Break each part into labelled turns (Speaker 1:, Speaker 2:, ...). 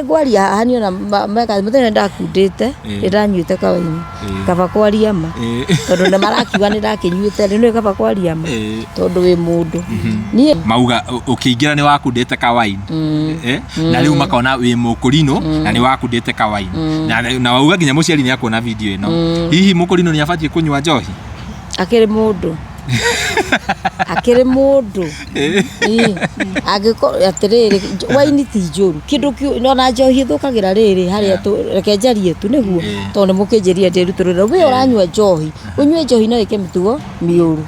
Speaker 1: Ngwaria hani ona meka muthenya ndakundite ndanyuite kawaini kaba kwaria ma tondu na marakiuga ni ndakinyuite ni kaba kwaria ma tondu wi mundu nie
Speaker 2: mauga ukiingira ni wakundite kawaini na riu makona wi mukurino na ni wakundite kawaini na wauga nginya muciari ni akuona video ino hihi mukurino ni abatie kunywa njohi
Speaker 1: akiri mundu akiri mundu agiko atiriri waini ti njuru kindu nona njohi thukagira riri haria tu reke njarie tu niguo tondu mukinjiria ndiruturira we uranywa njohi unywe njohi no ike mitugo miuru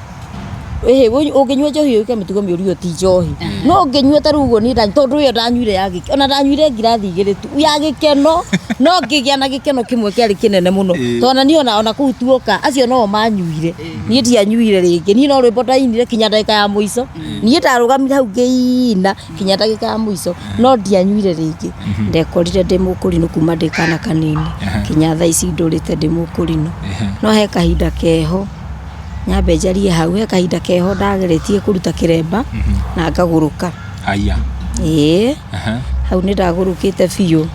Speaker 1: unginywa njohi ike mitugo miuru yo ti njohi no unginywa tarugo ni ndani tondu yo ndanyuire yagi ona ndanyuire ngirathi igiri tu yagikeno no ngigia na gikeno kimwe kiari kinene muno tona ni ona kuu tuoka acio no manyuire ni ndianyuire ringi ni no rwimbo ndainire kinya ndagika ya muico ni ndarugamire hau ngiina kinya ndagika ya muico no ndianyuire ringi ndekorire ndi mukurino kuma ndikana kanini kinya thaa ici ndurite ndi mukurino no he kahinda keho nyambe njarie hau he kahinda keho ndageretie kuruta kiremba na ngaguruka
Speaker 2: aya
Speaker 1: hau ni ndagurukite biu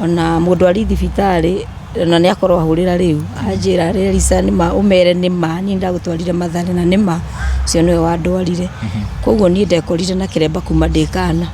Speaker 1: ona mundu ari thibitari na ni akorwo ahurira riu anjira risa ni ma umere ni ma ni ndagutwarire Mathare na ni ma cio niwe wandwarire koguo ni ndekorire na kiremba kuma ndikana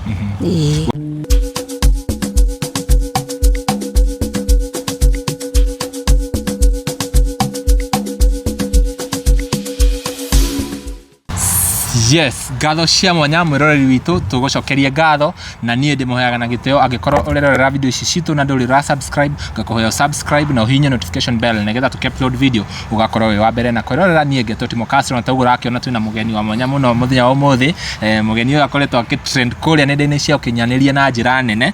Speaker 2: Yes, ngatho cia mwanya mwiroreri witu tugucokeria ngatho na nie ndimuheaga na giteo angikorwo urerorera video ici citu na nduri ra subscribe ngakuheo subscribe na uhinye notification bell nigetha tuki-upload video ugakorwo wi wa mbere na kwirorera nie ngeto Timo Castro na taugu rakiona twina mugeni wa mwanya muno muthenya wa umuthi mugeni uyu akoretwo akitrend kuria nenda-ini cia ukinyaniria na njira nene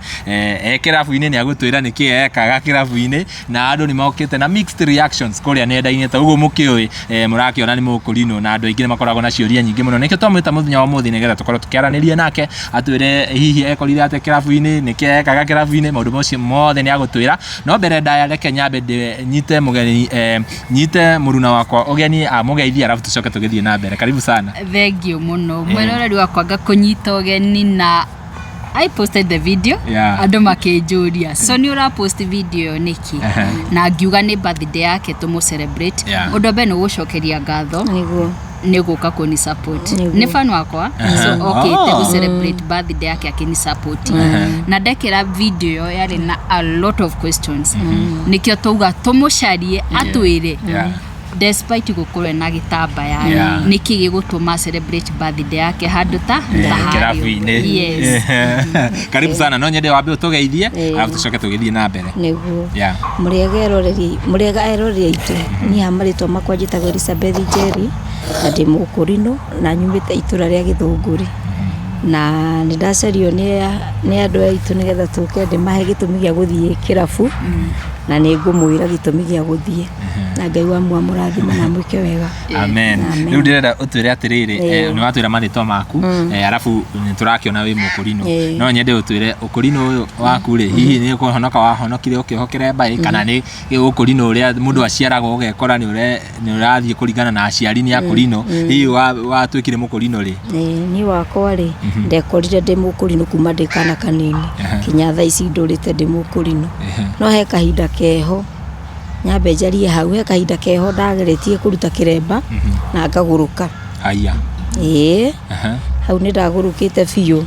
Speaker 2: kirabu-ini ni agutwira niki ekaga kirabu-ini na andu ni maukite na mixed reactions kuria nenda-ini taugu mukioi murakiona ni mukurino na andu aingi ni makoragwo na ciuria nyingi muno nikio twamwita muthenya wa umuthi nigetha tukorwo tukiaraniria nake atwire hihi ekorire ate kirabu-ini niki ekaga kirabu-ini maundu macio mothe ni agutwira no mbere ndaya reke nyambe nyite mugeni nyite muruna wakwa ugeni amugeithia arafu tucoke tugithie na mbere karibu sana
Speaker 3: thank you muno mwiroreri wakwa ngakunyita ugeni na I posted the video andu makinjuria so ni ura post video niki na ngiuga ni birthday yake tumu celebrate undu be no gucokeria ngatho niguo niguka kuni support ni fan wakwa so okay te celebrate birthday yake akini support na ndekera video yari na a lot of questions nikio tuga tumucarie atwire despite gukorwo na gitambaya niki gigutuma celebrate birthday yake handu ta
Speaker 2: kirabu-ini
Speaker 3: yes
Speaker 2: karibu sana no nyende wambe utugeithie alafu tucoke tugithie na mbere
Speaker 1: niguo muriega eroreri itu ni amaritwo makwa njitagwo Elizabeth Njeri na ndi mukurino na nyumite itura ria Githunguri na ni ndacario ni andu aitu nigetha tuke ndimahe gitumi gia guthie kirabu na ni ngumwira gitumi gia guthie na Ngai wa murathima na mwike wega
Speaker 2: amen riu ndirenda utwire atiriri ni watwira marito maku arafu turakiona wi mukurino no nyende utwire ukurino uyu waku ri hihi ni kuhonoka wahonokire ukihokere mbai kana ni ukurino uria mundu aciaragwo ugekora ni urathie kuringana na aciari ni akurino hihi watwikire mukurino ri
Speaker 1: ni wakwa ri ndekorire ndi mukurino kuma ndikana kanini kinya thaa ici ndurite ndi mukurino no he kahinda keho nyambe njarie hau he kahinda keho ndageretie kuruta kiremba na ngaguruka
Speaker 2: aya
Speaker 1: hau ni ndagurukite biu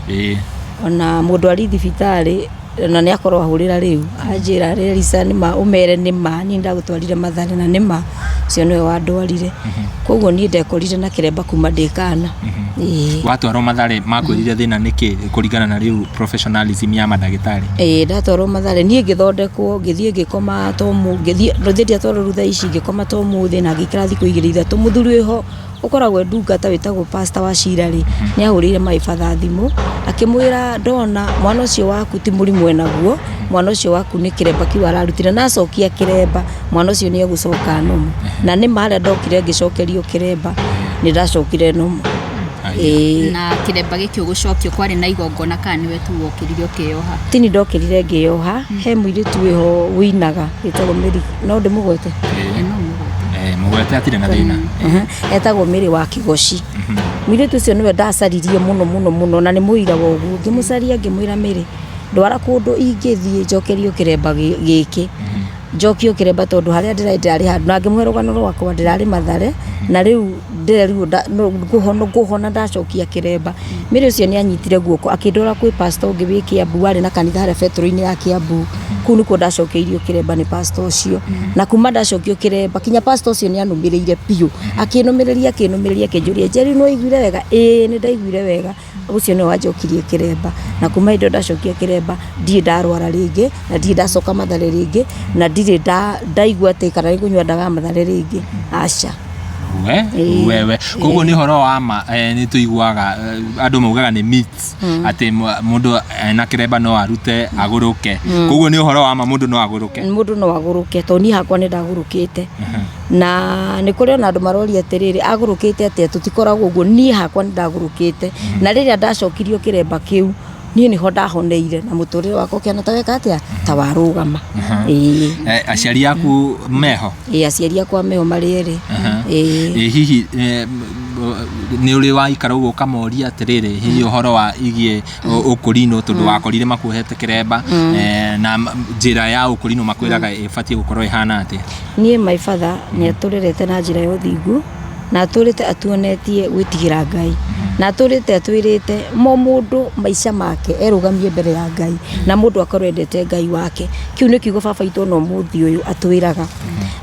Speaker 1: ona mundu ari thibitari na ni akorwo ahurira riu anjira risa ni ma umere ni ma ni ndagutwarire Mathare na ni ma cio niwe wandwarire koguo ni ndekorire na kiremba kuma ndikana
Speaker 2: watwarwo Mathare makwirire thina niki kuringana na riu professionalism ya madagitari
Speaker 1: ndatwarwo Mathare ni ngithondekwo ngithie ngikoma tomu ngithie ndothia twaro rutha ici ngikoma tomu thina ngikira thiku 2-3 muthuri ho ukoragwe ndungata witagwo pastor wa Shirari ni ahurire maifatha thimu akimwira ndona mwana ucio waku ti murimu enaguo mwana ucio waku ni kiremba kiu ararutire na acokia kiremba mwana ucio ni egucoka nomu na ni maria ndokire ngicokerio kiremba ni ndacokire nomu
Speaker 3: na kiremba gikio gucokio kwari na igongona kana niwe tu wokiririo kioha
Speaker 1: tini ndokirire ngioha he mwiritu wiho winaga gitagwo Mary no ndimugwete
Speaker 2: mugwete atire na thina
Speaker 1: etagwo Mary wa Kigoci mwiritu ucio niwe ndacaririe muno na ni muira wa uguo ngimucaria ngimwira Mary ndwara kundu ingithie njokerio kiremba giki njokio kiremba tondu haria ndirari handu na ngimwe rugano rwakwa ndirari Mathare na riu ndiriu nguhona ndacokia kiremba mire ucio ni anyitire guoko akindora kwi pastor ungi wi Kiambu ari na kanitha haria petro-ini ya Kiambu kuu nikuo ndacokeirio kiremba ni pastor ucio na kuma ndacokio kiremba kinya pastor ucio ni anumirire piu akinumiriria kinjuria Njeri no iguire wega ni ndaiguire wega ucio ni wanjokirie kiremba na kuma indo ndacokia kiremba ndie ndarwara ringi na ndie ndacoka Mathare ringi na ndire ndaigua ati kana nigunywa ndaga Mathare ringi aca
Speaker 2: wewe koguo ni horo wa ma ni tuiguaga andu maugaga ni myths ati mundu na kiremba no arute aguruke koguo ni horo wa ma mundu no aguruke
Speaker 1: to ni hakwa ni ndagurukite na ni kuri ona andu maroria atiriri agurukite ati tutikoragwo uguo ni hakwa ni ndagurukite na riria ndacokirio kiremba kiu ni niho ndahoneire na muturire wako kiana taweka atia tawarugama
Speaker 2: aciari yaku meho
Speaker 1: aciari yakwa meho mariere
Speaker 2: hihi ni uri wa ikara uguo kamoria atiriri hihi uhoro wa igie ukurino tondu wakorire makuhete kiremba na njira ya ukurino makwiraga ibatie gukorwo ihana atia
Speaker 1: nie my father ni aturirete na njira ya uthingu na aturite atuonetie gwitigira Ngai na aturite atwirite mundu maica make erugamie mbere ya Ngai na mundu akorwo endete Ngai wake kiu ni kiugo baba itu no muthi uyu atwiraga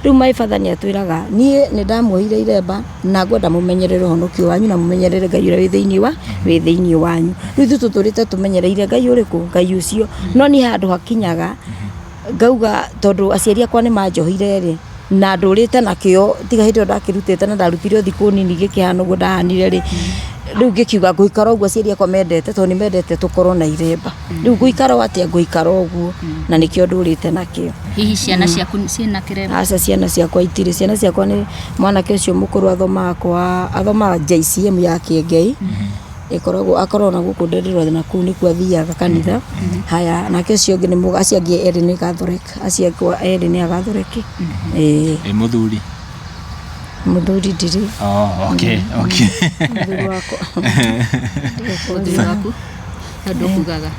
Speaker 1: riu my father ni atwiraga nie ni ndamuoire iremba na ngwenda mumenyerere honokio wanyu na mumenyerere Ngai uri thiini wanyu riu tuturite tumenyereire Ngai uriku Ngai ucio no ni handu hakinyaga ngauga tondu aciari akwa ni manjohire ri na ndurite nakio tiga hindi ndakirutite na ndarutire thiku nini gikihana uguo ndahanire ri riu ngikiuga nguikara uguo aciari akwa mendete to ni mendete tukorwo na iremba riu nguikara atia nguikara uguo na nikio ndurite nakio
Speaker 3: hihi ciana ciaku ciina kiremba
Speaker 1: aca ciana ciakwa itire ciana ciakwa ni mwanake ucio mukuru athoma JCM ya Kiengei akorwo na guku ndendirwo na kuu ni kwa thiaga kanitha haya nake ucio ngi ni mugaciangie eri ni Catholic aciakwa eri ni Catholic
Speaker 2: muthuri
Speaker 1: ndiri
Speaker 2: okay
Speaker 1: muthuri
Speaker 3: waku andu kugaga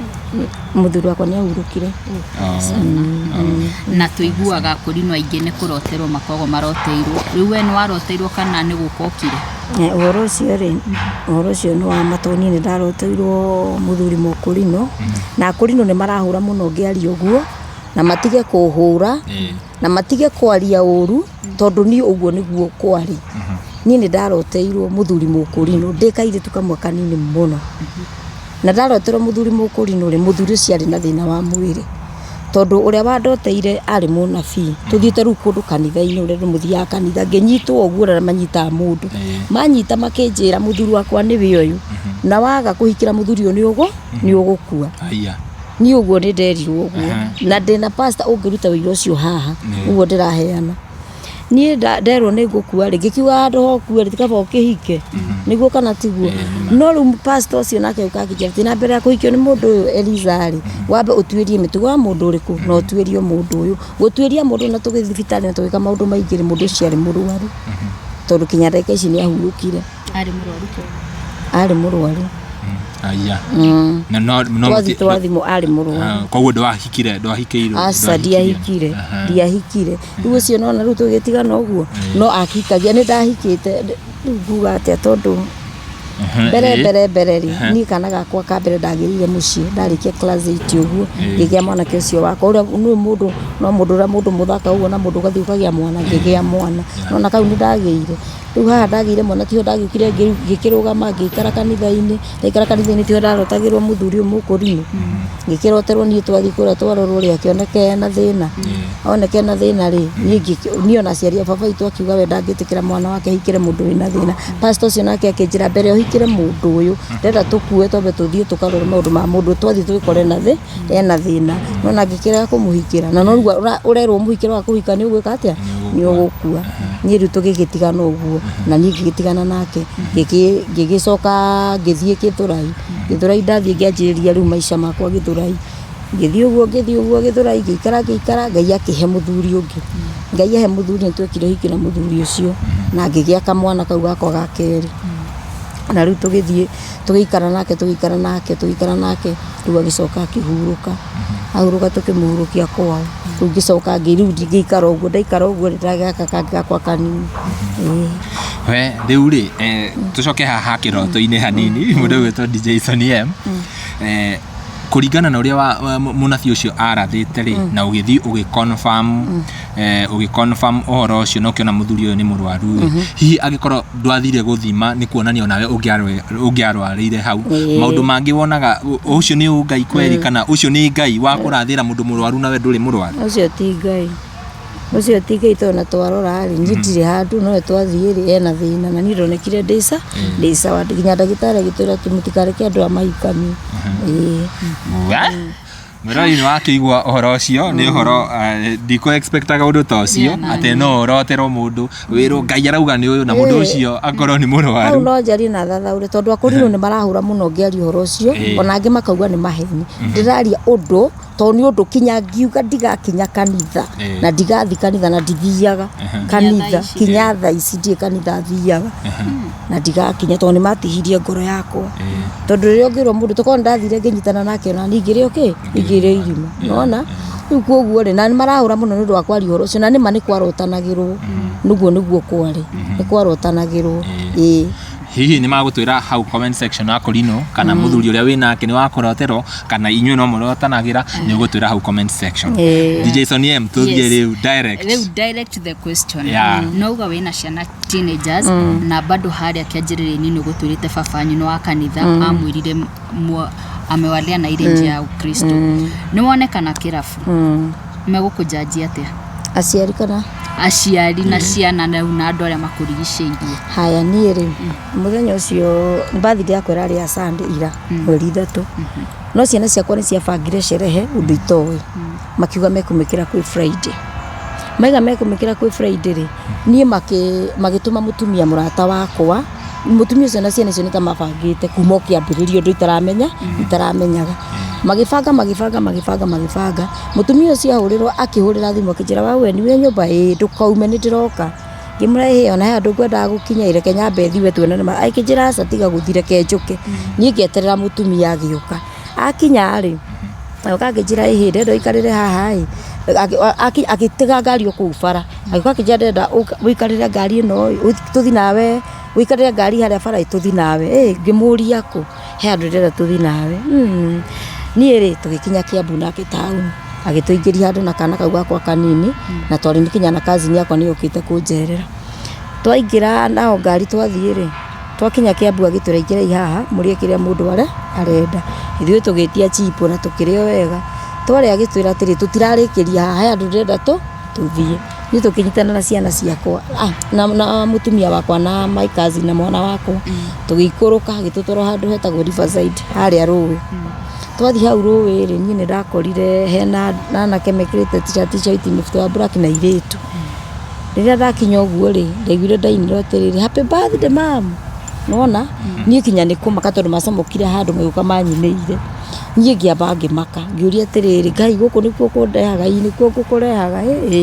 Speaker 1: muthuri wakwa ni ahurukire
Speaker 3: na tuiguaga kurino aingi ni kuroterwo makogo maroteirwo riu we ni waroteirwo kana ni gukokire
Speaker 1: uhoro ucio ni wa matoni ni ndaroteirwo muthuri mukurino na kurino ni marahura muno ngiari uguo na matige kuhura na matige kwaria uru tondu ni uguo niguo kwari ni ndaroteirwo muthuri mukurino ndikaire tukamwe kanini muno na ndaroterwo muthuri mukurino ri muthuri ucio ari na thina wa mwiri tondu uria wandoteire ari munabii tuthiite ru kundu kanitha-ini uria muthia kanitha nginyitwo uguo na manyita mundu manyita makinjira muthuri wakwa ni we uyu na waga kuhikira muthuri uyu ni ugukua ni uguo ni nderirwo uguo na ndina pastor ungiruta wira ucio haha uguo ndiraheana nie nderwo ni ngukua ri ngikiuga handu hokua ri tikaba ukihike niguo kana tiguo no ru pastor ucio nake ukakijira tina mbere ya kuhikio ni mundu uyu Elizari wambe utuirie mitugo ya mundu uriku no utuirie mundu uyu gutuiria mundu na tugithibitari na tugika maundu maingiri mundu ucio ari murwaru tondu kinya ndeka ici ni ahurukire ari murwaru
Speaker 2: aya na no
Speaker 1: twathimo ari murwaru
Speaker 2: koguo ndwahikirwo
Speaker 1: asa ndiahikire riu ucio nona riu tugitigana uguo no akikagia ni ndahikite nguga atia tondu mbere ri ni kana gakwa ka mbere ndagirire mucii ndarikia class 8 uguo ngigia mwana ucio wakwa uria ni mundu no mundu muthaka uguo na mundu gathii ukagia mwana ngigia mwana nona kau ni ndagiire riu haha ndagire mwana tio ndagiukire ngikirugama ngikara kanitha-ini tio ndarotagirwo muthuri mukurino ngikiroterwo ni twathi kuria twarorwo ri akioneke na thina oneke na thina ri ni ona aciari baba itu akiuga we ndangitikira mwana wake hikire mundu wina thina pastor ucio nake akinjira mbere uhikire mundu uyu ndenda tukue twambe tuthie tukarore maundu ma mundu twathi twikore na ena thina nona ngikira kumuhikira na no urerwo muhikire wa kuhika ni ugwika atia ni ugukua ni riu tugigitigana uguo na ni ngigitigana nake ngigicoka ngithie Githurai ndathie ngianjiriria riu maica makwa Githurai ngithie uguo Githurai ngikara Ngai akihe muthuri ungi Ngai ahe muthuri nitwekire hiki na muthuri ucio na ngigia kamwana kau gakwa ga keri na riu tugikara nake riu agicoka akihuruka ahuruka tukimuhurukia kwao riu ngicoka ngikara uguo ndaikara uguo ndagaka kangi gakwa kanini
Speaker 2: we riu ri tucoke haha kiroto-ini hanini mundu witwo DJ Sonny M kuringana na uria munathi ucio arathite ri na ugithi ugiconfirm ohoro ucio no kiona muthuri uyu ni murwaru hihi agikorwo ndwathire guthima ni kuonania onawe ungiarwarire hau maundu mangi wonaga ucio ni ngai kweri kana ucio ni ngai wa kurathira mundu murwaru nawe nduri murwaru
Speaker 1: ucio ti ngai tona twarora ri njitire handu no twathie ri ena thina na ni ronekire ndisa wa nginya ndagitari agitwira tumutikare andu amahikami
Speaker 2: Mwerori wakĩigua ũhoro ũcio nĩ ũhoro ndiko expectaga ũndũ ta ũcio atĩ no ũroterwo mũndũ wĩrwo Ngai arauga nĩ ũyũ na mũndũ ũcio akorwo nĩ mũrwaru.
Speaker 1: Hau no njarie na thathaũre tondũ akũrinũ nĩ marahũra mũno ngĩaria ũhoro ũcio ona angĩ makauga nĩ maheni. Ndĩraria ũndũ tondũ nĩ ũndũ kinya ngiuga ndigakinya kanitha na ndigathi kanitha na ndithiaga kanitha kinya thaa ici ndie kanitha thiaga na ndigakinya tondũ nĩ matihirie ngoro yakwa tondũ rĩrĩa ũngĩrwo mũndũ tũkorwo ndathire ngĩnyitana nake na ningĩ rĩ igire irima nona riu koguo ri na nĩ marahũra mũno nĩ ũndũ wa kwaria ũhoro ũcio na nĩma nĩ kwarotanagĩrwo nĩguo kwarĩ nĩ kwarotanagĩrwo
Speaker 2: hihi nĩ magũtwĩra hau comment section ya Korino kana muthuri ũrĩa wĩnake nĩ wakũroterwo kana inyuĩ no mũrotanagĩra nĩ ũgũtwĩra hau comment section. DJ Sonny M tũthiĩ rĩu
Speaker 3: direct to the question. No uga wĩna ciana teenagers na bado harĩa kĩanjĩrĩria-inĩ nĩ ũgũtwĩrĩte babanyu nĩ wa kanitha amwĩrire amewalia na ile njia ya Ukristo nĩ wonekana kĩrabu megũkũjanjia atĩa aciari na ciana na andũ arĩa makũrigicĩirie?
Speaker 1: Haya niĩ rĩ mũthenya ũcio birthday yakwa ĩrarĩ ya Sunday ira mweri 3 no ciana ciakwa nĩ ciabangire sherehe ũndũ itoĩ makiuga mekumĩkĩra kwĩ Friday maiga mekumĩkĩra kwĩ Friday rĩ niĩ magĩtũma mũtumia mũrata wakwa mutumia ũcio na ciana icio nĩ ta mabangĩte kuma kĩambĩrĩrio ũndũ itaramenyaga magĩbanga mutumia ũcio ahũrĩrwo akĩhũrĩra thimũ akĩnjĩra wawe nĩ nyũmba ndũkaume nĩ ndĩroka ngĩmũrehe ona andũ ngwendaga gũkinya ireke nyambe thiwe tuonane akĩnjĩra aca tiga gũthire kenjũke niĩ ngĩeterera mutumia agĩũka akinya rĩ akĩnjĩra ndenda ikarĩre haha agĩtega ngari o kũu bara agĩũka akĩnjĩra ndenda ũikarĩre ngari ĩno tũthi nawe wikarira ngari haria bara tuthi nawe ngĩmũria kũ he andũ ndĩrenda tuthi nawe niĩ rĩ tũgĩkinya Kiambu nake town agĩtũingĩria handũ na kana kau gakwa kanini na twarĩ nĩkinya na cousin yakwa nĩ yũkĩte kũnjerera twaingĩra nao ngari twathiĩ rĩ twakinya Kiambu agĩtũreingĩra ihaha mũrĩe kĩrĩa mũndũ arenda ithuĩ tũgĩtia chipo na tũkĩrĩo wega twarĩ agĩtwĩra atĩrĩ tũtirarĩkĩria haha he andũ ndĩrenda tũthiĩ nĩ tũkĩnyitana na ciana ciakwa na mutumia wakwa na my cousin na mwana wakwa tũgĩikũrũka agĩtũtwara handũ hetagwo Riverside harĩa rũĩ twathi hau rũĩ rĩ niĩ nĩ ndakorire hena anake mekĩrĩte t-shirt mĩbuto ya black na irĩtu rĩrĩa ndakinya ũguo rĩ ndaiguire ndainĩrwo atĩrĩrĩ happy birthday mom nona niĩ kinya nĩ kũmaka tondũ macamũkire handũ magĩũka manyinĩire niĩ ngĩamba ngĩmaka ngĩũria atĩrĩrĩ Ngai gũkũ nĩkuo kũndehaga nĩkuo ngũkũrehaga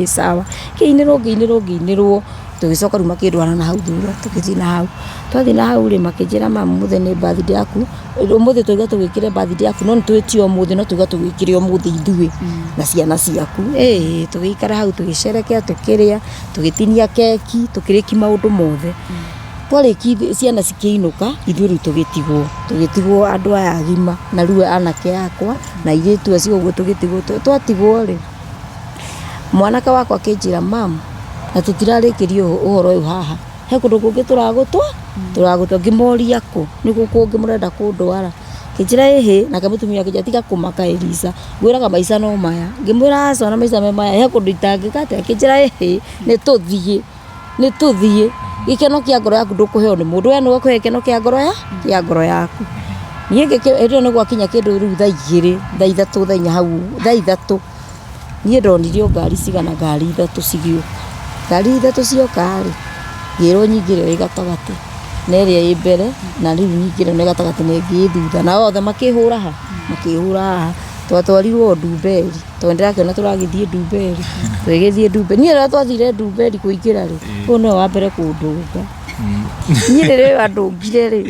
Speaker 1: sawa ngĩinĩrwo tũgĩcoka rĩu makĩndwara na hau thutha tũgĩthiĩ na hau twathiĩ na hau rĩ makĩnjĩra mamu mũthenya nĩ birthday yaku ũmũthĩ tũiga tũgĩkĩre birthday yaku no nĩtwĩtio ũmũthĩ no tũiga tũgĩkĩre ũmũthĩ ithuĩ na ciana ciaku tũgĩikara hau tũgĩcerekea tũkĩrĩa tũgĩtinia keki tũkĩrĩki maũndũ mothe twarĩki ciana cikĩinũka ithuĩ rĩu tũgĩtigwo andũ aya agima na rĩu anake yakwa na airĩtu acio ũguo twatigwo rĩ mwanake wakwa akĩnjĩra mam na tũtirarĩkĩrio ũhoro ũyũ haha he kũndũ kũngĩ tũragũtwa ngĩmoria kũ nĩ gũkũ ũngĩ mũrenda kũndwara kĩnjĩra nake mũtumia akĩnjĩra tiga kũmaka Elisa ngwĩraga maica no maya ngĩmwĩra aca na maica me maya he kũndũ itangĩka atĩa kĩnjĩra nĩ tũthiĩ gĩkeno kĩa ngoro yaku ndũkũheo nĩ mũndũ we nĩwe ũkũhe gĩkeno kĩa ngoro yaku niĩ hĩndĩ nĩ gwakinya kĩndũ rĩu thaa 2 thaa 3 thaa 4 hau thaa 3 niĩ ndonirio ngari cigana ngari 3 cigĩũka ngari 3 cioka rĩ ngĩrwo nyingĩre ĩ gatagatĩ na ĩrĩa ĩ mbere na rĩu nyingĩre nĩ gatagatĩ na ĩngĩ thutha na othe makĩhũra haha twatwarirwo Ndumberi tondũ ndĩrakĩona tũragĩthiĩ Ndumberi twĩgĩthiĩ Ndumberi niĩ rĩrĩa twathire Ndumberi kũingĩra rĩ ũyũ nĩwe wa mbere kũndũnga niĩ rĩrĩa andũngire rĩ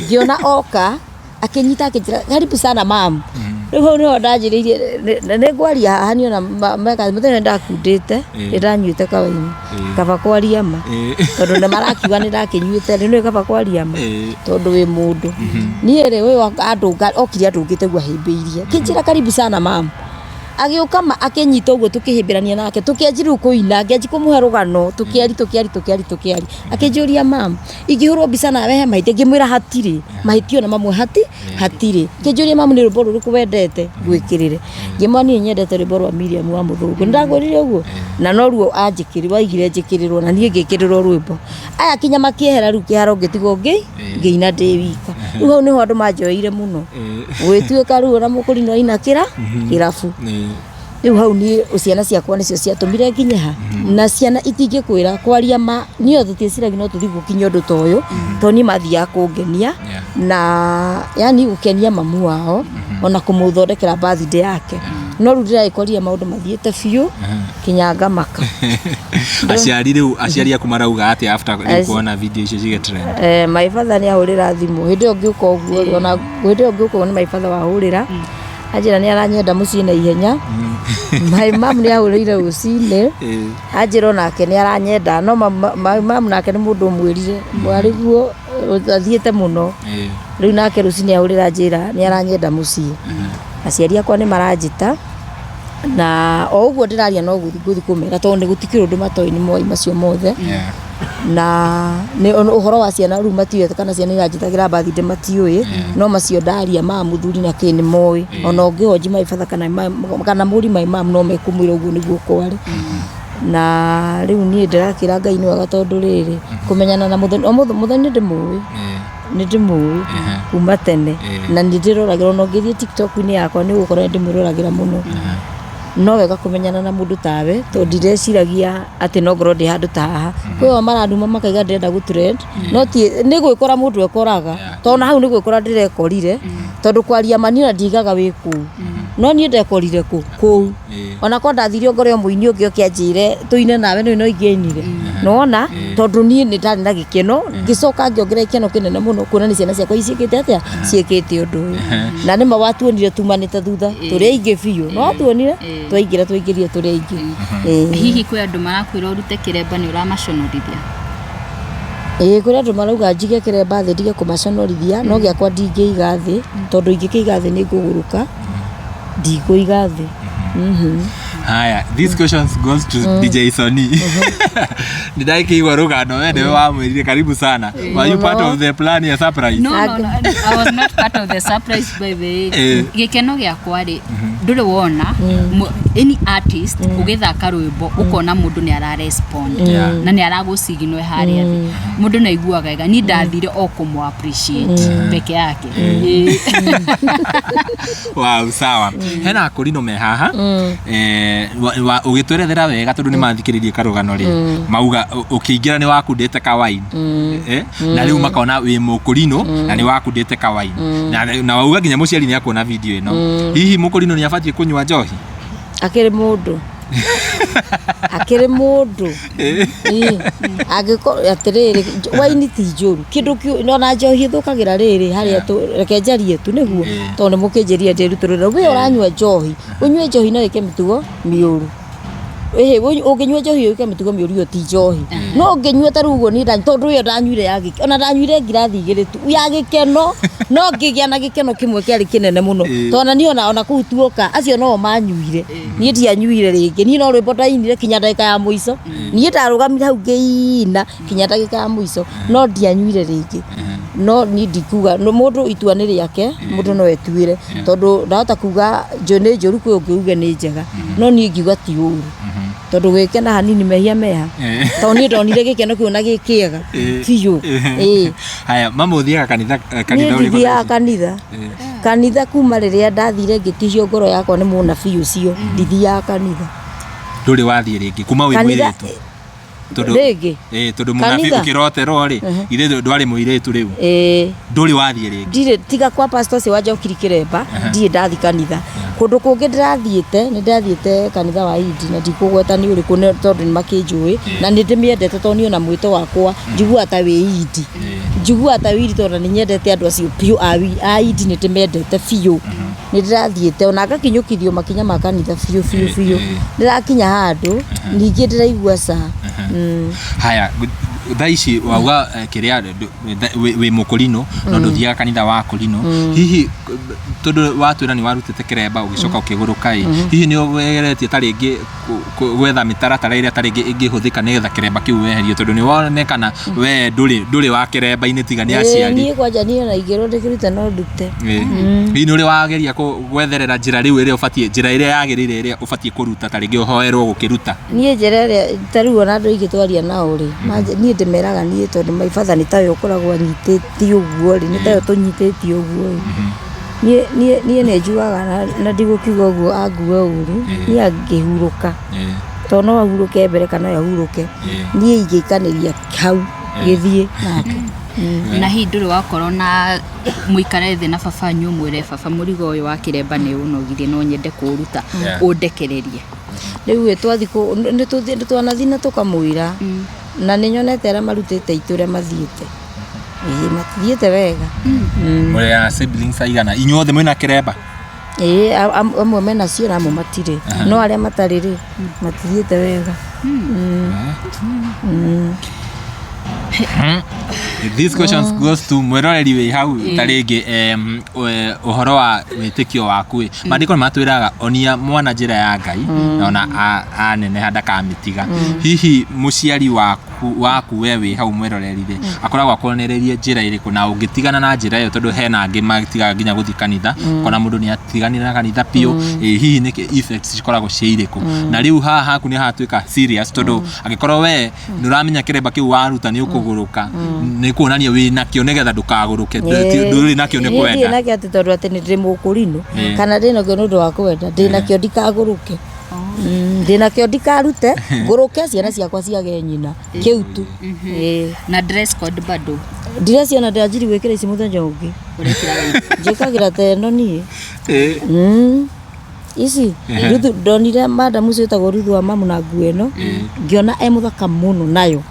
Speaker 1: ngĩona oka akĩnyita akĩnjĩra karibu sana mam rĩu hau nĩho ndanjĩrĩirie nĩngwaria haha niona mũthenya ndakundĩte ndanyuĩte kawaini kaba kwaria ma tondũ nĩmarakiuga nĩndakĩnyuĩte nĩ kaba kwaria ma tondũ wĩ mũndũ niĩ rĩ ũyũ andũnga okire andũngĩte guo ahĩmbĩirie kĩnjĩra karibu sana mam agĩũka akĩnyita ũguo tũkĩhĩmbĩrania nake tũkĩanji rĩu kũina ngĩanji kũmũhe rũgano tũkĩari akĩnjũria mam ingĩhũrwo mbica nawe he mahĩtia ngĩmwĩra hatirĩ mahĩtia ona mamwe hatirĩ akĩnjũria mam nĩ rwĩmbo rũrĩkũ wendete ngwĩkĩrĩre ngĩmwĩra niĩ nyendete rwĩmbo rwa Miriam wa Mũthũngũ nĩndagwĩrire ũguo na no ruo waigire njĩkĩrĩrwo na niĩ ngĩkĩrĩrwo rwĩmbo aya kinya makĩehera rĩu kĩharo ngĩtigwo ngĩina ndĩ wika rĩu hau nĩho andũ manjoeire mũno gwĩtuĩka rĩu ona mũkũrinũ aina kĩrabu rĩu hau niĩ ciana ciakwa nĩcio ciatũmire nginye ha na ciana itingĩkwĩra kwaria ma niĩ tũtieciragia no tũthiĩ gũkinya ũndũ ta ũyũ tondũ niĩ mathiaga kũngenia na yani gũkenia mamu wao ona kũmũthondekera birthday yake no rĩu ndĩragĩkorire maũndũ mathiĩte biũ kinya ngamaka
Speaker 2: aciari aku marauga atĩ after kuona video icio cige trend
Speaker 1: my father nĩ ahũrĩra thimũ hĩndĩ ĩyo ngĩũka ũguo ona hĩndĩ ĩyo ngĩũka ũguo nĩ my father wahũrĩra anjĩra nĩ aranyenda mũciĩ na ihenya my mom nĩ ahũrĩire rũcinĩ anjĩra onake nĩ aranyenda no my mom nake nĩ mũndũ mwĩrire mwarĩguo athiĩte mũno rĩu nake rũcinĩ ahũrĩra anjĩra nĩ aranyenda mũciĩ aciari akwa nĩ maranjĩta na o ũguo ndĩraria no gũthiĩ kũmera tondũ nĩ gũtikĩrĩ ũndũ matoĩ nĩ moĩ macio mothe na nĩ ũhoro wa ciana rĩu matiũĩ kana ciana iranjĩtagĩra birthday matiũĩ no macio ndaria ma mũthuri na kĩ nĩ moĩ ona ũngĩhonji my father kana mũri my mom no mekũmwĩra ũguo nĩguo kwarĩ na rĩu niĩ ndĩrakĩra Ngai nĩ wega tondũ rĩrĩ kũmenyana na mũthoni nĩ ndĩmũĩ kuma tene na nĩ ndĩroragĩra ona ũngĩthiĩ TikTok-inĩ yakwa nĩ ũgũkora ndĩmwĩroragĩra mũno no wega kũmenyana na mũndũ tawe tondũ ndireciragia atĩ no ngorwo ndĩ handũ ta haha kwĩo maranduma makaiga ndĩrenda gũtrend no nĩ gwĩkora mũndũ ekoraga tondũ na hau nĩ gwĩkora ndĩrekorire tondũ kwaria mani ona ndigaga wĩ kũu no niĩ ndekorire kũu ona ko ndathire ngore mũini ũngĩ ũkĩanjĩre tũine nawe no ingĩinire nona tondũ niĩ nĩ ndarĩ na gĩkeno ngĩcoka ngĩongerera gĩkeno kĩnene mũno kuona nĩ ciana ciakwa ciĩkĩte atĩa ciĩkĩte ũndũ ũyũ na nĩ ma watuonire tumanĩte thutha tũrĩ aingĩ biũ no watuonire twaingĩrire tũrĩ aingĩ
Speaker 3: hihi kwĩ andũ marakwĩra ũrute kĩremba nĩ ũramaconorithia
Speaker 1: kũrĩ andũ marauga njige kĩremba thĩ ndige kũmaconorithia no gĩakwa ndingĩiga thĩ tondũ ingĩkĩiga thĩ nĩ ngũgũrũka ndikũiga thĩ
Speaker 2: haya this questions goes to DJ Sonny ndĩrakĩigua rũgano we nĩwe wamwĩrire karibu sana were you part of the plan ya surprise
Speaker 3: no I was not part of the surprise by the way gĩkeno gĩakwa rĩ ndũrĩ wona any artist ũgĩthaka rwĩmbo ũkona mũndũ nĩ ararespond na nĩ aragũsignal harĩa thĩ mũndũ nĩ aiguaga wega niĩ ndathire o kũmũ appreciate peke yake
Speaker 2: wow sawa hena akũrinũ me haha ũgĩtwerethera wega tondũ nĩ mathikĩrĩirie karũgano rĩ mauga ũkĩingĩra nĩ wakundĩte kawaini na rĩu makona wĩ mũkũrinũ na nĩ wakundĩte kawaini na wauga nginya mũciari nĩ akuona video ĩno hihi mũkũrinũ nĩ abatiĩ kũnyua njohi
Speaker 1: akĩrĩ mũndũ angĩkorwo atĩrĩrĩ waini ti njũru kĩndũ ona njohi ĩthũkagĩra rĩrĩ harĩa reke njarie tu nĩguo tondũ nĩ mũkĩnjĩria ndĩrutũrĩra we ũranyua njohi ũnyue njohi no ĩke mĩtugo mĩũru ũngĩnyua njohi ĩke mĩtugo mĩũru ĩyo ti njohi no ũngĩnyua ta rĩu ũguo niĩ tondũ ĩyo ndanyuire ona ndanyuire ngirathi igĩrĩ tu ya gĩkeno no ngĩgĩa na gĩkeno kĩmwe kĩarĩ kĩnene mũno tondũ niĩ ona kũu tuoka acio no manyuire niĩ ndianyuire rĩngĩ niĩ no rwĩmbo ndainire kinya ndagĩka ya mũico niĩ ndarũgamire hau ngĩina kinya ndagĩka ya mũico no ndianyuire rĩngĩ no niĩ ndikuga mũndũ itua nĩ rĩake mũndũ no etuĩre tondũ ndahota kuga nĩ njũru kwĩ ũngĩuga nĩ njega no niĩ ngiuga ti ũru tondũ gwĩkena hanini mehia meha tondũ niĩ ndonire gĩkeno kĩu na gĩkĩega biũ
Speaker 2: haya mama ũthiaga kanitha
Speaker 1: niĩ ndithiaga kanitha kuma rĩrĩa ndathire ngĩtihio ngoro yakwa nĩ mũnabii ũcio ndithiaga kanitha
Speaker 2: ndũrĩ wathiĩ rĩngĩ kuma wĩ mwĩrĩtu
Speaker 1: rĩngĩ
Speaker 2: tondu munabi ukiroterwo ri ithe ndwari muiretu riu nduri wathie ringi ndirĩ
Speaker 1: tiga kwa pastor ũcio wa Njokiri Kĩremba ndirĩ ndathi kanitha kundu kungi ndirathiĩte nĩ ndathiĩte kanitha wa Idi na ndikũgweta nĩ ũrĩkũ tondũ nĩ makĩnjũĩ na nĩ ndĩmĩendete tondũ niona mwĩto wakwa njiguaga ta wĩ Idi njiguaga ta wĩ Idi tondũ nĩ nyendete andũ acio biũ a Idi nĩ ndĩmendete biũ nĩ ndirathiĩte ona ngakinyũkithio makinya ma kanitha biũ ndĩrakinya handũ ningĩ ndĩraigua
Speaker 2: haya thaici wauga kiria wi mukurino no nduthiaga kanitha wa kurino hihi tondu watwira ni warutite Kĩremba ugicoka ukiguruka hihi ni ugeretie taringi gwetha mitaratara iria taringi ingihuthika nigetha Kĩremba kiu weherio tondu ni wonekana we nduri wa Kĩremba-ini tiga ni aciari
Speaker 1: ni kwanja ni na igero ndikirute no ndute
Speaker 2: hihi ni uri wageria gwetherera njira riu iria ubatie njira iria yagirire iria ubatie kuruta taringi uhoerwo gukiruta
Speaker 1: ni njira iria taru ona andu igitwaria nao ri ni ndimeraga ni tondu maibatha ni tayo ukoragwo anyitĩtie ũguo ri ni tayo tunyitĩtie ũguo nie nĩ njuaga na ndigũkiuga ũguo angue ũru ni angĩhurũka to no ahurũke mbere kana ahurũke nie ingĩikanĩria hau gĩthiĩ nake
Speaker 3: na hihi ndũrĩ wakorwo na mũikare thĩ na baba nyu mwĩre baba mũrigo ũyũ wa Kĩremba nĩ ũnogirie no nyende kũruta ũndekererie
Speaker 1: rĩu twathikũ nĩ twanathi na tũkamwĩra na nĩ nyonete arĩa marutĩte itũre mathiĩte mathiĩte wega
Speaker 2: mũrĩ ya siblings aigana inyuothe mwĩna Kĩremba
Speaker 1: amwe mena cio na amwe matirĩ no arĩa matarĩ rĩ mathiĩte wega
Speaker 2: This question goes to mwiroreri wi hau taringi uhoro wa witikio waku mandiko matwiraga onia mwana njira ya Ngai na ona anene handa kamitiga hihi muciari waku we wi hau mwiroreri ri akoragwo akonererie njira iriku na ungitigana na njira iyo tondu hena angi magitiga nginya guthi kanitha kona mundu ni atiganira na kanitha pio hihi niki effects cikoragwo ciiriku na riu haha ku ni hatwika serious tondu agikorwo we nuramenya Kĩremba kiu waruta ni ukuguruka ni kuonania wi nakio nigetha ndukaguruke nduri nakio ni kwenda
Speaker 1: ndi nakio ati tondu ati ni ndiri mukurino kana ndi nakio nundu wa kwenda ndi nakio ndikaguruke ndi nakio ndikarute nguruke ciana ciakwa ciage nyina kiu tu
Speaker 3: na dress code bado
Speaker 1: ndire ciana ndajiri gwikira ici muthenya ungi njikagira teno nie ici ruthu ndonire madam ucio etagwo Ruthu wa mamu na nguo ĩno ngiona muthaka muno nayo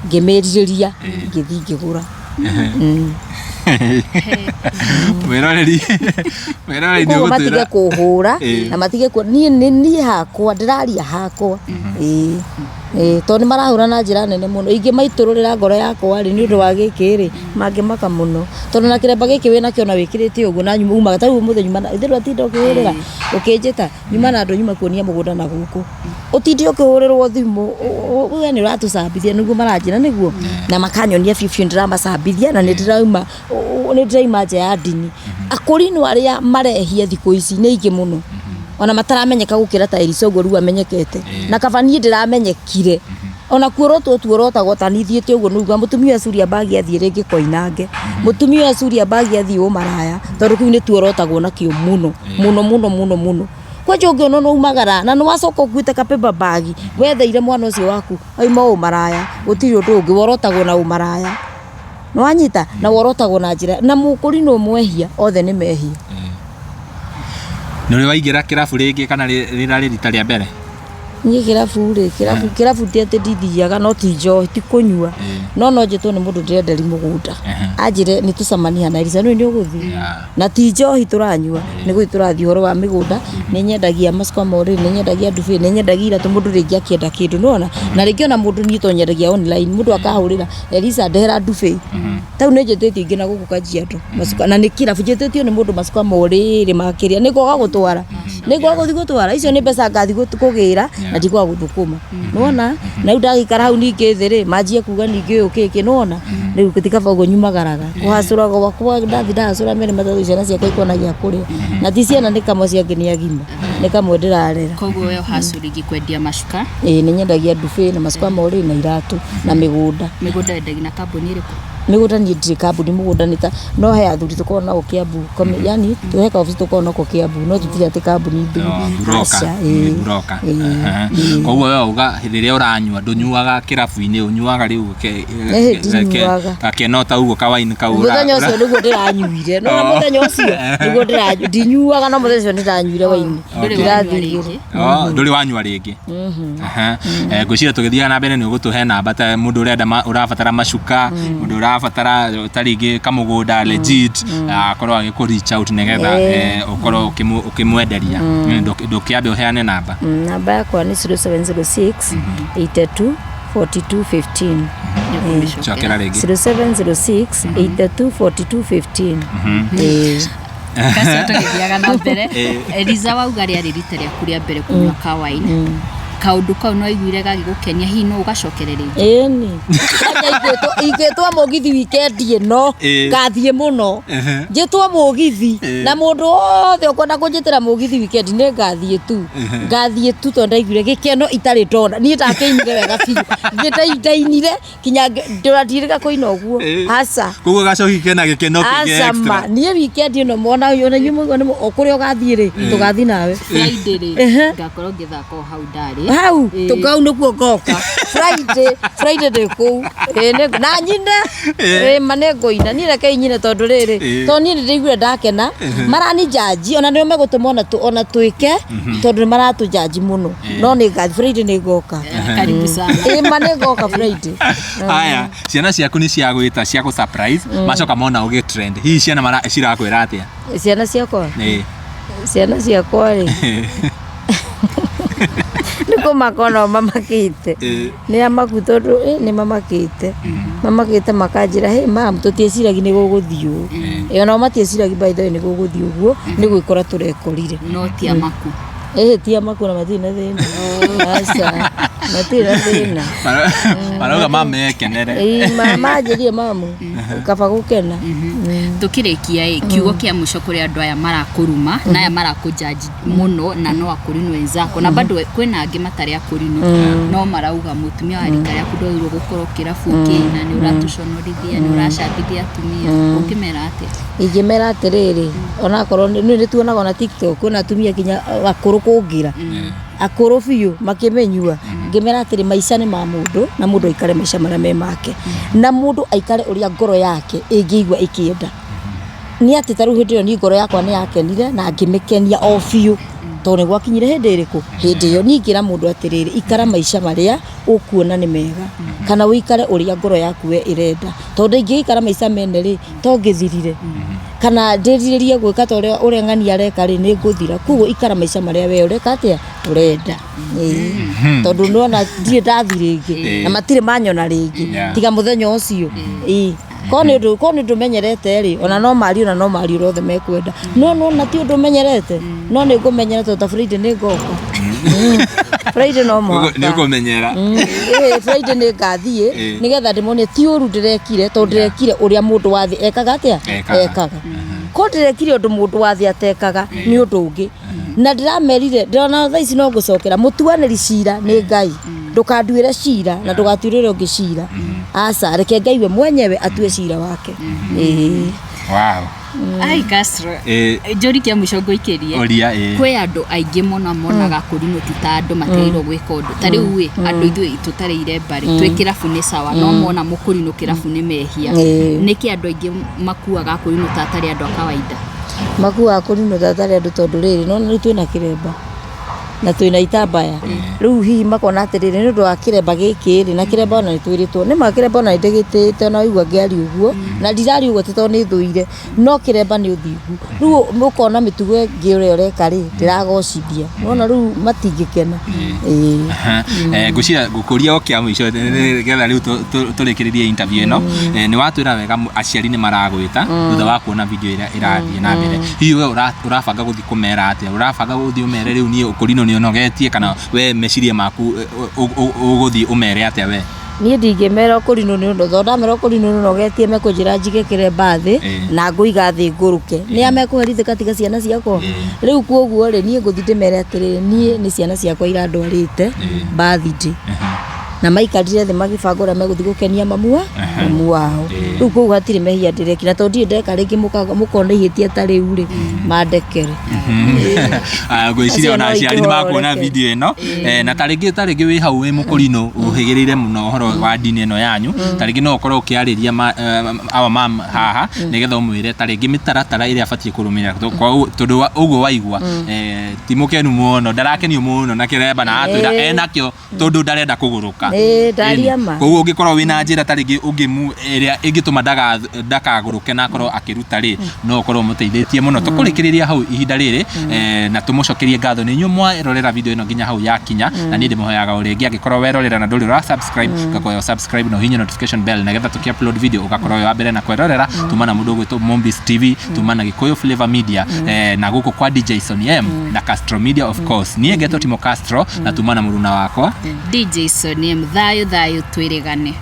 Speaker 1: ngimerirĩria ngĩthi ngĩgũra
Speaker 2: mwiroreri ni
Speaker 1: matige kuhura na matige ni hakwa ndiraria hakwa to ni marahura na njira nene muno ingi maitururira ngoro yakwa ri ni undu wa giki ri mangimaka muno tondu na Kĩremba giki wina kio na wikirite uguo na nyuma ta muthe nyuma ithiru atinda ukihurira ukinjita nyuma na andu nyuma kuonia mugunda na guku utindi ukihurirwo thimu we ni uratucambithia niguo maranjira niguo na makanyonia biu ndiramacambithia na ni ndiraima nja ya ndini akurino aria marehia thiku ici ni ingi muno ona mataramenyeka gukira ta Elisogo ru amenyekete na kabani ndiramenyekire ona kuorotwo tuorotagwo tanithiete uguo nuga mutumia Suria bagi athie ringi koinange mutumia Suria bagi athie umaraya tondu kiu ni tuorotagwo na kio muno kwaje ungiona no umagara na no wacoka ukuite kapeba bagi wetheire mwana ucio waku aima umaraya gutiri undu ungi worotagwo na umaraya no wanyita na worotagwo na njira na mukurino mwehia othe ni mehia
Speaker 2: nuri waigira kirabu ringi kana rira rita ria mbere
Speaker 1: ni kirabu tiate ndithiaga no ti njohi ti kunyua no njitwo ni mundu ndirenderi mugunda anjire ni tucamania na Elisa ni uguthi na ti njohi turanyua ni gwi turathi horo wa migunda ni nyendagia masukwa mori ni nyendagia ndufe ni nyendagia ira mundu ringi akienda kindu nona na ringi ona mundu ni to nyendagia online mundu akahurira Elisa ndehera ndufe tau ni njitetie ngina guku kajiado masukwa na ni kirabu njitetie ni mundu masukwa mori ri makiria ni goga gutwara icio ni mbeca ngathi kugira na ndikwa guthukuma nona na udagikara hau ningi thiri manjie kuga ningi ukiki nona riu kutikaba ugo nyumagaraga kuhacura gwakwa ndathi ndahacura mene matatu ciana ciakwa ikonagia kuria na ti ciana ni kamwe ciake ni agima nĩ kamwe ndĩrarera.
Speaker 3: Koguo we hacurigi kwendia macuka?
Speaker 1: Nĩ nyendagia ndube na macuka ma ũrĩrĩ na iratũ na mĩgũnda.
Speaker 3: Mĩgũnda wendagia na kambuni ĩrĩkũ?
Speaker 1: Mĩgũnda niĩ ndirĩ kambuni, mũgũnda nĩ ta no he athuri tũkoragwo nao Kiambu, yani tũhe kaobici tũkoragwo nako Kiambu, no tũtirĩ atĩ kambuni
Speaker 2: broka. Koguo we uga hĩndĩ ĩrĩa ũranyua ndũnyuaga kĩrabu-inĩ, ũnyuaga rĩu gakena ũguo kawaini kau.
Speaker 1: Mũthenya ũcio nĩguo ndĩranyuire, no mũthenya ũcio nĩguo ndĩranyuire, ndinyuaga no mũthenya ũcio ndĩranyuire waini.
Speaker 2: Ndũrĩ wanyua rĩngĩ. Ngwĩciria tũgĩthiaga na mbere nĩ ũgũtũhe namba ta mũndũ ũrenda ũrabatara macuka, mũndũ ũrabatara tarĩngĩ kamũgũnda legit, akorwo agĩkũ reach out nĩgetha ũkorwo ũkĩmwenderia. Ndũkĩambe ũheane namba.
Speaker 1: Namba yakwa nĩ 0706 82 42 15.
Speaker 2: Chokera rĩngĩ
Speaker 1: 0706 82 42 15.
Speaker 3: Kasi tũgĩthiaga na mbere, Eliza wauga rĩarĩ rita rĩaku rĩa mbere kũnyua kawaini. Kaundu kau no iguire gagĩgũkenia, hihi no ũgacokereria?
Speaker 1: Ĩni ingĩtwo mũgithi weekend ĩno ngathiĩ mũno, njĩtwo mũgithi na mũndũ wothe ũkwenda kũnjĩtĩra mũgithi weekend nĩ ngathiĩ tu tondũ ndaiguire gĩkeno itarĩ ndona. Niĩ ndakĩinire wega biũ, ndainire kinya ndĩratirĩka kũina ũguo aca.
Speaker 2: Koguo gacoki kena gĩkeno kĩngĩ extra.
Speaker 1: Niĩ weekend ĩno mona inyuĩ mũigua kũrĩa ũgathiĩ rĩ tũgathiĩ nawe.
Speaker 3: Friday rĩ ngakorwo ngĩthaka hau ndarĩ
Speaker 1: hau tukau nĩkuo ngoka Friday ndĩ kũu na nyine manengoina niĩ reke nyine tondũ rĩrĩ tondũ niĩ nĩndĩiguire ndakena marani jaji ona nĩo megũtũma ona twĩke tondũ nĩ maratũ jaji mũno no nĩ ngathi Friday nĩ ngoka.
Speaker 3: Karibu sana.
Speaker 1: Manengoka Friday.
Speaker 2: Haya, ciana ciaku nĩ cia gwĩta cia gũ surprise macoka mona ũgĩ trend. Hihi ciana cirakwĩra atĩa?
Speaker 1: Ciana ciakwa? Ciana ciakwa rĩ nĩkũ makona mamakĩte nĩ amaku tondũ nĩ mamakĩte makanjĩra hey mam tũtieciragi nĩ gũgũthiĩ ũũ ona matieciragi by the way nĩ gũgũthiĩ ũguo nĩ gwĩkora tũrekorire
Speaker 3: no ti amaku
Speaker 1: ti amaku na matirĩ na thĩna aca matirĩ na thĩna
Speaker 2: marauga mamekenere
Speaker 1: manjĩrie mamu kaba gũkena.
Speaker 3: Tũkĩrĩkia kiugo kĩa mũico kũrĩ andũ aya marakũruma na aya marakũjaji mũno na no akũrinwo wenzako na bado kwĩna angĩ matarĩ akũrinwo no marauga mũtumia wa rika rĩaku ndwagĩrĩirwo gũkorwo kĩrabu kĩna nĩ ũratũconorithia nĩ ũracambithia atumia ũkĩmera atĩa? Ingĩmera atĩrĩrĩ onakorwo nĩ tuonaga na TikTok kwĩna atumia kinya akũrũ kũngĩra akũrũ biũ makĩmenyua ngĩmera atĩrĩ maica nĩ ma mũndũ na mũndũ aikare maica marĩa me make na mũndũ aikare ũrĩa ngoro yake ĩngĩigua ĩkĩenda. Nĩ atĩ tarĩu hĩndĩ ĩyo niĩ ngoro yakwa nĩ yakenire na ngĩmĩkenia o biũ tondũ nĩ gwakinyire hĩndĩ ĩrĩkũ hĩndĩ ĩyo. Niĩ ingĩra mũndũ atĩrĩrĩ ikara maica marĩa ũkuona nĩ mega kana ũikare ũrĩa ngoro yaku we ĩrenda tondũ ingĩikara maica mene rĩ to ngĩthirire kana ndĩrirĩrie gwĩka ta ũrĩa ng'ani areka rĩ nĩ ngũthira. Koguo ikara maica marĩa we ũreka atĩa ũrenda tondũ nĩwona ndirĩ ndathi rĩngĩ na matirĩ manyona rĩngĩ tiga mũthenya ũcio ko nĩ ũndũ menyerete rĩ ona no mario rothe mekwenda no na ti ũndũ menyerete no nĩ ngũmenyera tondũ Friday nĩ ngoka Friday no mwaka
Speaker 2: nĩ ngũmenyera
Speaker 1: Friday nĩ ngathiĩ nĩgetha ndĩmone ti ũru ndĩrekire tondũ ndĩrekire ũrĩa mũndũ wathi ekaga atĩa ekaga ko ndĩrekire ũndũ mũndũ wathi atekaga nĩ ũndũ ũngĩ na ndĩramerire ndĩrona thaa ici no ngũcokera mũtuanĩri cira nĩ Ngai ndũkanduĩre cira na ndũgatuĩrĩre ũngĩ cira aca reke Ngai we mwenyewe atue cira wake.
Speaker 2: Wow.
Speaker 3: Ai Castro njori kia mũico ngũikĩrie kwĩ andũ aingĩ mũno monaga kũrinwo ti ta andũ matĩrĩirwo gwĩka ũndũ ta rĩu andũ ithuĩ tũtarĩire mbarĩ twĩ kĩrabu nĩ sawa no mona mũkũrinwo kĩrabu nĩ mehia nĩkĩ andũ aingĩ makuaga kũrinwo ta atarĩ andũ a kawaida
Speaker 1: makuaga kũrinwo ta atarĩ andũ tondũ rĩrĩ no nĩ twĩna kĩremba na twĩna itambaya rĩu hihi makona atĩrĩrĩ nĩ ũndũ wa kĩremba gĩkĩ rĩ na kĩremba ona nĩ twĩrĩtwo nĩ ma kĩremba ona ndĩgĩtĩte ona waigua ngĩaria ũguo na ndirari ũguo tondũ nĩ thũire no kĩremba nĩ ũthingu rĩu ũkona mĩtugo ĩngĩ ũrĩa ũreka rĩ ndĩragocithia wona rĩu matingĩkena.
Speaker 2: Ngwĩciria ngũkũria o kĩa mũico nĩgetha rĩu tũrĩkĩrĩrie interview ĩno nĩ watwĩra wega aciari nĩ maragwĩta thutha wa kuona video ĩrĩa ĩrathiĩ na mbere hihi we ũrabanga gũthiĩ kũmera atĩa ũrabanga gũthiĩ ũmere rĩu niĩ ũkũrinwo nĩ ũnogetie kana we meciria maku ũgũthiĩ ũmere atĩa we?
Speaker 1: niä ndingämera kårinå nä å ndå thonda mera kårinå nä nogetie mekå njä ra njigä kä re mbathä na ngå iga thä ngå rå ke nä a mekå herithä katiga ciana ciakwa rä u koguo rä niä ngå thi ndä mere atä rä niä nä ciana ciakwa irandwarä te mbathi ndä na maikarire thä magä å rä a megå thiä gå kenia mamu wao rä u koguo hatirä mehia ndä reki na tondå ndirä ndeka rä ngä må kona ihä tia ta rä u rä mandekere
Speaker 2: ngå iciria ona aciari nä makuona video ä no na tarä ngä wä hau wä må kå rinå å hä gä rä ire må no horo wa ndini ä no yanyu tarä ngä no å korwo å kä arä ria awa mam haha nä getha å mwä re tarä ngä mä taratara ä rä a batiä kå rå mä rä ra tondå å guo waigua ti må kenu må no ndarakenio må no na kä remba na atwä ra enakä o tondå ndarenda kå gå rå ka koguo å ngä korwo wä na njä ra tarä ngä å ngä ä rä a ä ngä tå ma ndakagå rå ke na akorwo akä ruta rä no å korwo må teithä tie må no tå kå rä kä rä ria hau ihinda rä rä na tå må cokerie ngatho nä inyuä mwarorera video ä no nginya hau yakinya na nä ndä må hoyaga å rä ngä angä korwo werorera na ndå rä subscribe ngakoya subscribe na hinya notification bell na getha tå kä upload video å gakorwo wa mbere na kwerorera tuma na må ndå å gwä two Mombis TV tuma na Gikuyu Flavor Media na gå kå kwa DJ Sonny M na Castro Media of course niä ngetwo Timo Castro na tuma na må runa wakwa
Speaker 3: DJ Sonny M thayå twä rä gane.